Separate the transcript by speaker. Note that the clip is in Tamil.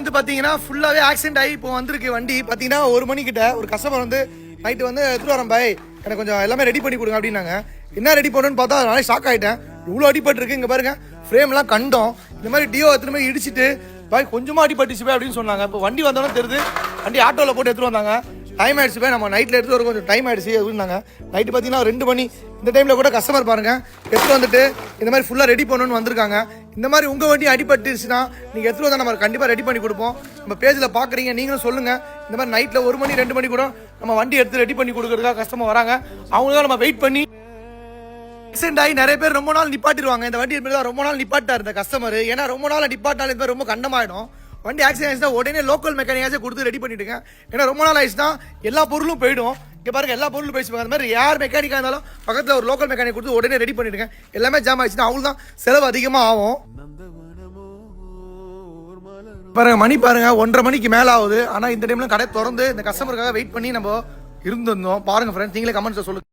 Speaker 1: வந்து பாத்தீங்கன்னா ஃபுல்லாவே ஆக்சிடென்ட் ஆகி இப்போ வந்திருக்கு வண்டி. பாத்தீங்கன்னா 1 மணி கிட்ட ஒரு கஸ்டமர் வந்து நைட்டு வந்து எடுத்துட்டு வரேன் பாய், எனக்கு கொஞ்சம் எல்லாமே ரெடி பண்ணி கொடுங்க அப்படின்னாங்க. என்ன ரெடி பண்ணணும்னு பார்த்தா நானே ஷாக் ஆகிட்டேன். இவ்வளோ அடிபட்டு இருக்கு, இங்கே பாருங்க ஃப்ரேம்லாம் கண்டோம். இந்த மாதிரி டியோ எத்தனை மாதிரி இடிச்சிட்டு பாய் கொஞ்சமாக அடிபட்டுச்சு பாய் அப்படின்னு சொன்னாங்க. இப்போ வண்டி வந்தோன்னு தெரியுது, வண்டி ஆட்டோவில் போட்டு எடுத்துட்டு வந்தாங்க. டைம் ஆயிடுச்சு பாய், நம்ம நைட்டில் எடுத்து வர கொஞ்சம் டைம் ஆயிடுச்சு அப்படின்னாங்க. நைட்டு பார்த்தீங்கன்னா 2 மணி இந்த டைமில் கூட கஸ்டமர் பாருங்க எடுத்துட்டு வந்துட்டு இந்த மாதிரி ஃபுல்லாக ரெடி பண்ணணும்னு வந்திருக்காங்க. இந்த மாதிரி உங்கள் வண்டி அடிபட்டுச்சுன்னா நீங்கள் எடுத்துட்டு வந்தால் நம்ம கண்டிப்பாக ரெடி பண்ணி கொடுப்போம். நம்ம பேஜில் பார்க்குறீங்க, நீங்களும் சொல்லுங்கள். இந்த மாதிரி நைட்டில் 1 மணி 2 மணி கூட நம்ம வண்டி எடுத்து ரெடி பண்ணி கொடுக்குறதுக்காக கஸ்டமர் வராங்க. அவங்களுக்காக நம்ம வெயிட் பண்ணி ஆக்சிடென்ட் ஆகி நிறைய பேர் ரொம்ப நாள் நிப்பாட்டிடுவாங்க. இந்த வண்டி தான் ரொம்ப நாள் நிப்பாட்டார் இந்த கஸ்டமர். ஏன்னா ரொம்ப நாள் நிப்பாட்டினாலும் இந்த ரொம்ப கண்டமாயிடும். வண்டி ஆக்சிடென்ட் ஆயிடுச்சுன்னா உடனே லோக்கல் மெக்கானிக்காச்சும் கொடுத்து ரெடி பண்ணிட்டுங்க. ஏன்னா ரொம்ப நாள் ஆயிடுச்சுன்னா எல்லா பொருளும் போயிடும். இங்கே பாருங்க எல்லா பொருளும் போயிடுச்சு. அந்த மாதிரி யார் மெக்கானிக்காக இருந்தாலும் பக்கத்தில் ஒரு லோக்கல் மெக்கானிக் கொடுத்து உடனே ரெடி பண்ணிட்டுங்க. எல்லாமே ஜாம் ஆயிடுச்சுன்னா அவங்களுக்கு தான் செலவு அதிகமாக ஆகும். பாருங்க மணி பாருங்க 1:30 மணிக்கு மேலே ஆகுது. ஆனால் இந்த டைம்ல கடை திறந்து இந்த கஸ்டமருக்காக வெயிட் பண்ணி நம்ம இருந்திருந்தோம். பாருங்க ஃப்ரெண்ட்ஸ், நீங்களே கமெண்ட்ஸை சொல்லுங்க.